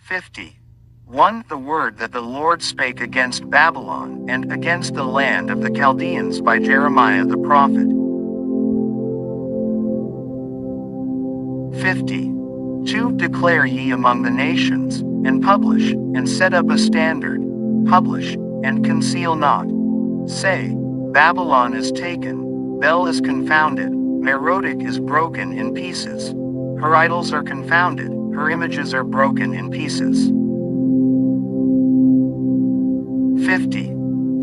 50. 1. The word that the Lord spake against Babylon and against the land of the Chaldeans by Jeremiah the prophet. 50. 2. Declare ye among the nations, and publish, and set up a standard, publish, and conceal not. Say, Babylon is taken, Bel is confounded, Merodach is broken in pieces. Her idols are confounded, her images are broken in pieces. 50.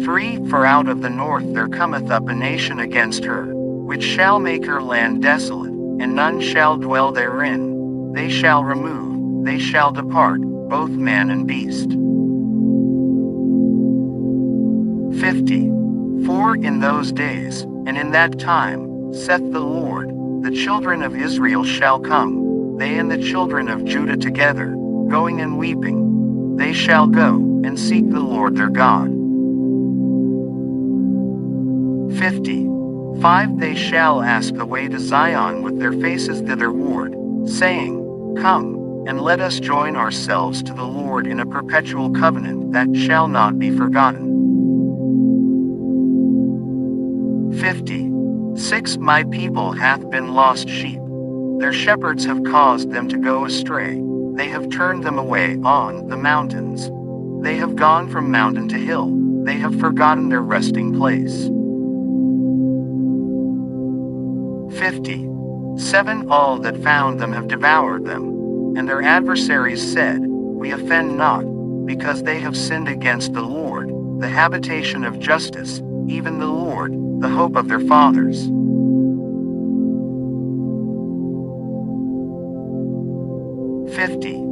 3. For out of the north there cometh up a nation against her, which shall make her land desolate, and none shall dwell therein. They shall remove, they shall depart, both man and beast. 50. For in those days, and in that time, saith the Lord, the children of Israel shall come, they and the children of Judah together, going and weeping. They shall go, and seek the Lord their God. 50. 5. They shall ask the way to Zion with their faces thitherward, saying, Come, and let us join ourselves to the Lord in a perpetual covenant that shall not be forgotten. 50. 6. My people hath been lost sheep. Their shepherds have caused them to go astray. They have turned them away on the mountains. They have gone from mountain to hill. They have forgotten their resting place. 50. 7. All that found them have devoured them. And their adversaries said, We offend not, because they have sinned against the Lord, the habitation of justice, even the Lord, the hope of their fathers. 50.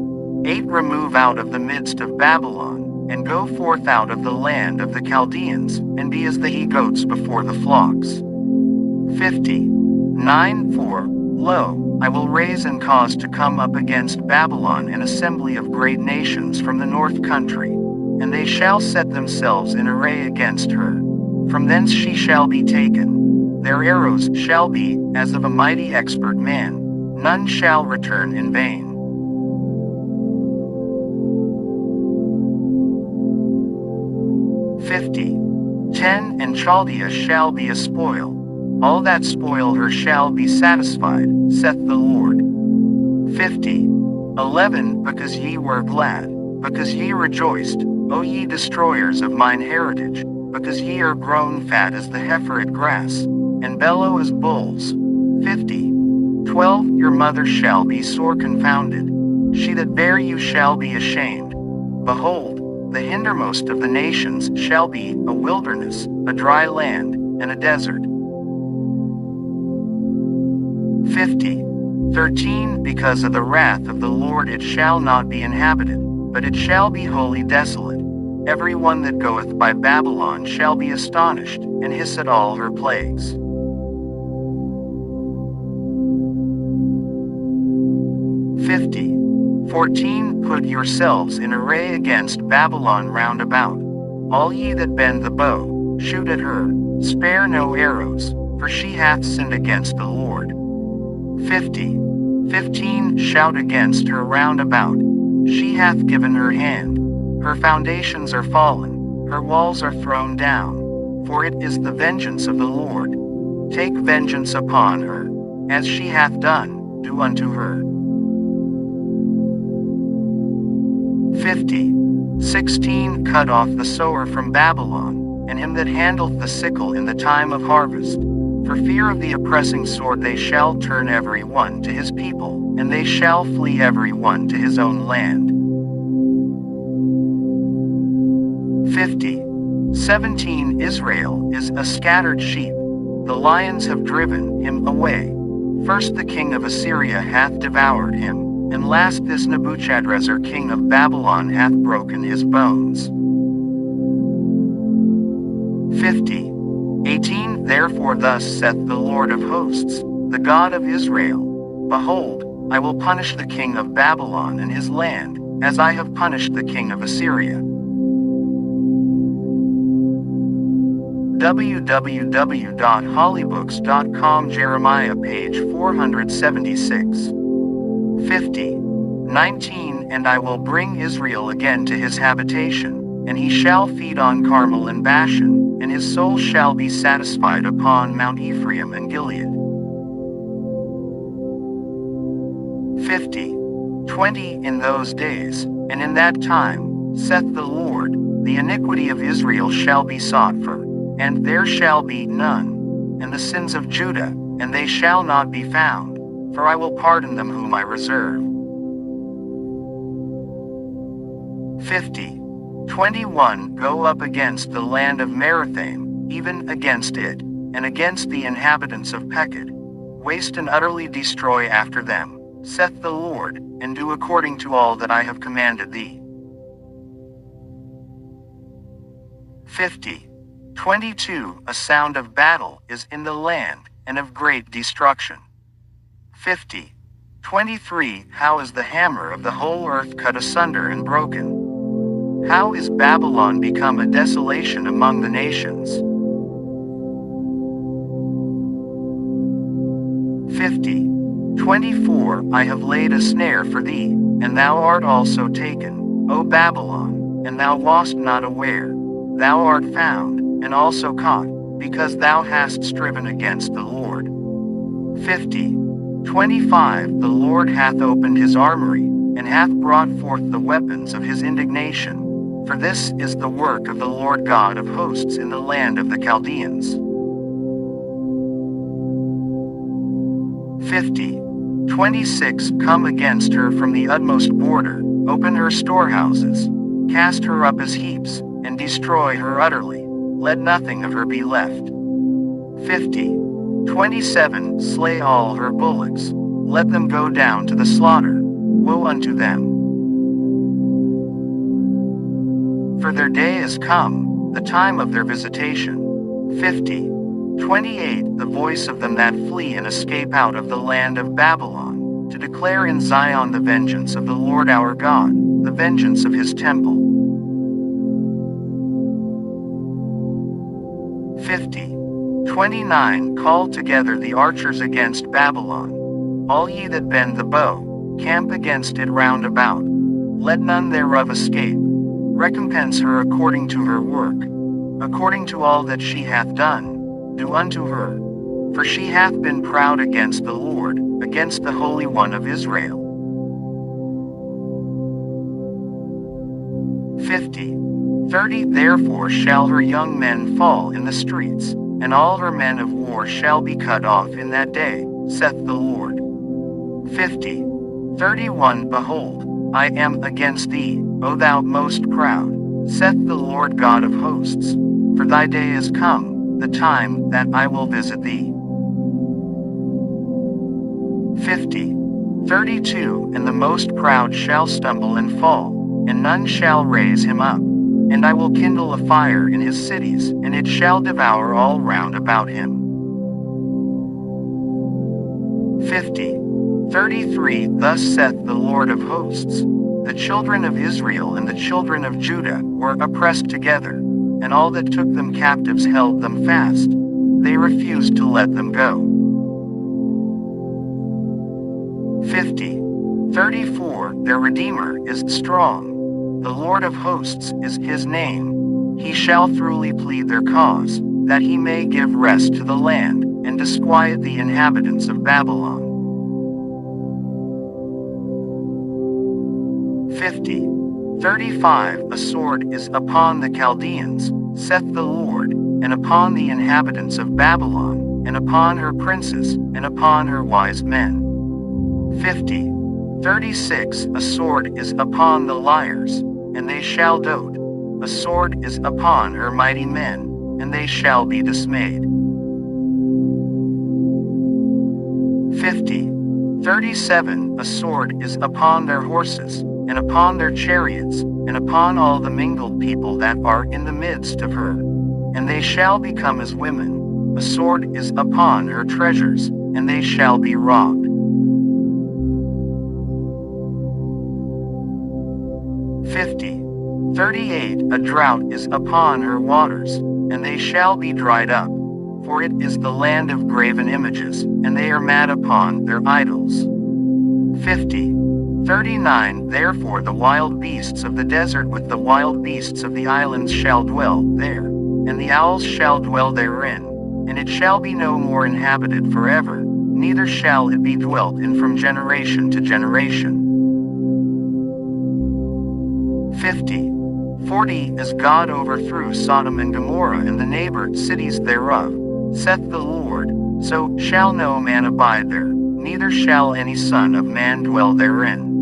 8. Remove out of the midst of Babylon, and go forth out of the land of the Chaldeans, and be as the he-goats before the flocks. 50. 9. For, lo, I will raise and cause to come up against Babylon an assembly of great nations from the north country, and they shall set themselves in array against her. From thence she shall be taken. Their arrows shall be as of a mighty expert man. None shall return in vain. 50. 10. And Chaldea shall be a spoil. All that spoil her shall be satisfied, saith the Lord. 50. 11. Because ye were glad, because ye rejoiced, O ye destroyers of mine heritage, because ye are grown fat as the heifer at grass, and bellow as bulls. 50. 12. Your mother shall be sore confounded. She that bare you shall be ashamed. Behold, the hindermost of the nations shall be a wilderness, a dry land, and a desert. 50. 13. Because of the wrath of the Lord it shall not be inhabited, but it shall be wholly desolate. Every one that goeth by Babylon shall be astonished, and hiss at all her plagues. 50. 14. Put yourselves in array against Babylon round about. All ye that bend the bow, shoot at her, spare no arrows, for she hath sinned against the Lord. 50. 15. Shout against her round about. She hath given her hand. Her foundations are fallen, her walls are thrown down. For it is the vengeance of the Lord. Take vengeance upon her. As she hath done, do unto her. 50. 16. Cut off the sower from Babylon, and him that handleth the sickle in the time of harvest. For fear of the oppressing sword they shall turn every one to his people, and they shall flee every one to his own land. 50. 17. Israel is a scattered sheep. The lions have driven him away. First the king of Assyria hath devoured him, and last this Nebuchadrezzar king of Babylon hath broken his bones. 50. 18. Therefore thus saith the Lord of hosts, the God of Israel, Behold, I will punish the king of Babylon and his land, as I have punished the king of Assyria. www.hollybooks.com Jeremiah page 476. 50. 19 And I will bring Israel again to his habitation, and he shall feed on Carmel and Bashan, and his soul shall be satisfied upon Mount Ephraim and Gilead. 50. 20 In those days, and in that time, saith the Lord, the iniquity of Israel shall be sought for, and there shall be none, and the sins of Judah, and they shall not be found, for I will pardon them whom I reserve. 50. 21 Go up against the land of Merathaim, even against it, and against the inhabitants of Pekod. Waste and utterly destroy after them, saith the Lord, and do according to all that I have commanded thee. 50. 22 A sound of battle is in the land, and of great destruction. 50. 23 How is the hammer of the whole earth cut asunder and broken? How is Babylon become a desolation among the nations? 50. 24 I have laid a snare for thee, and thou art also taken, O Babylon, and thou wast not aware. Thou art found, and also caught, because thou hast striven against the Lord. 50. 25 The Lord hath opened his armory, and hath brought forth the weapons of his indignation. For this is the work of the Lord God of hosts in the land of the Chaldeans. 50. 26 Come against her from the utmost border, open her storehouses, cast her up as heaps, and destroy her utterly, let nothing of her be left. 50. 27 Slay all her bullocks, let them go down to the slaughter, woe unto them. For their day is come, the time of their visitation. 50. 28 The voice of them that flee and escape out of the land of Babylon, to declare in Zion the vengeance of the Lord our God, the vengeance of his temple. 50. 29 Call together the archers against Babylon. All ye that bend the bow, camp against it round about. Let none thereof escape. Recompense her according to her work, according to all that she hath done, do unto her. For she hath been proud against the Lord, against the Holy One of Israel. 50. 30 Therefore shall her young men fall in the streets, and all her men of war shall be cut off in that day, saith the Lord. 50. 31 Behold, I am against thee, O thou most proud, saith the Lord God of hosts, for thy day is come, the time that I will visit thee. 50. 32 And the most proud shall stumble and fall, and none shall raise him up. And I will kindle a fire in his cities, and it shall devour all round about him. 50. 33 Thus saith the Lord of hosts, the children of Israel and the children of Judah were oppressed together, and all that took them captives held them fast. They refused to let them go. 50. 34 Their Redeemer is strong. The Lord of hosts is his name. He shall throughly plead their cause, that he may give rest to the land, and disquiet the inhabitants of Babylon. 50. 35 A sword is upon the Chaldeans, saith the Lord, and upon the inhabitants of Babylon, and upon her princes, and upon her wise men. 50. 36 A sword is upon the liars, and they shall dote. A sword is upon her mighty men, and they shall be dismayed. 50. 37 A sword is upon their horses, and upon their chariots, and upon all the mingled people that are in the midst of her. And they shall become as women. A sword is upon her treasures, and they shall be robbed. 50. 38 A drought is upon her waters, and they shall be dried up. For it is the land of graven images, and they are mad upon their idols. 50. 39 Therefore the wild beasts of the desert with the wild beasts of the islands shall dwell there, and the owls shall dwell therein, and it shall be no more inhabited forever, neither shall it be dwelt in from generation to generation. 50. 40 As God overthrew Sodom and Gomorrah and the neighbor cities thereof, saith the Lord, so shall no man abide there, neither shall any son of man dwell therein.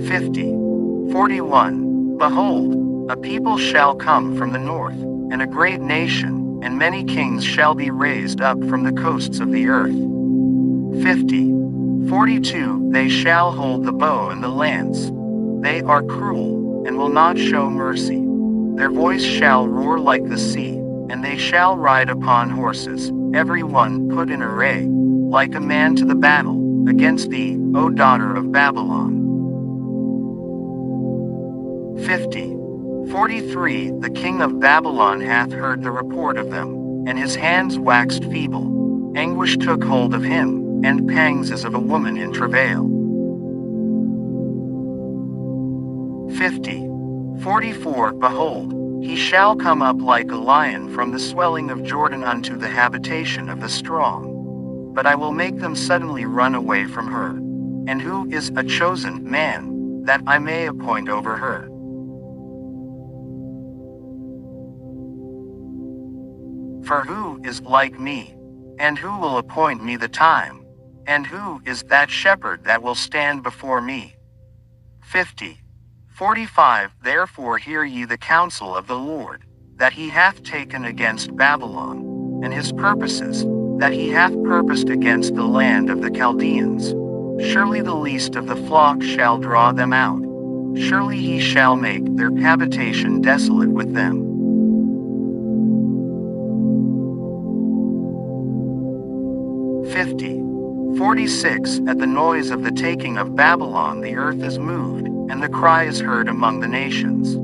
50. 41 Behold, a people shall come from the north, and a great nation, and many kings shall be raised up from the coasts of the earth. 50. 42 They shall hold the bow and the lance. They are cruel, and will not show mercy. Their voice shall roar like the sea, and they shall ride upon horses, every one put in array, like a man to the battle, against thee, O daughter of Babylon. 50. 43 The king of Babylon hath heard the report of them, and his hands waxed feeble. Anguish took hold of him, and pangs as of a woman in travail. 50. 44 Behold, he shall come up like a lion from the swelling of Jordan unto the habitation of the strong. But I will make them suddenly run away from her. And who is a chosen man, that I may appoint over her? For who is like me? And who will appoint me the time? And who is that shepherd that will stand before me? 50. 45 Therefore hear ye the counsel of the Lord, that he hath taken against Babylon, and his purposes, that he hath purposed against the land of the Chaldeans. Surely the least of the flock shall draw them out. Surely he shall make their habitation desolate with them. 50. 46 At the noise of the taking of Babylon the earth is moved, and the cry is heard among the nations.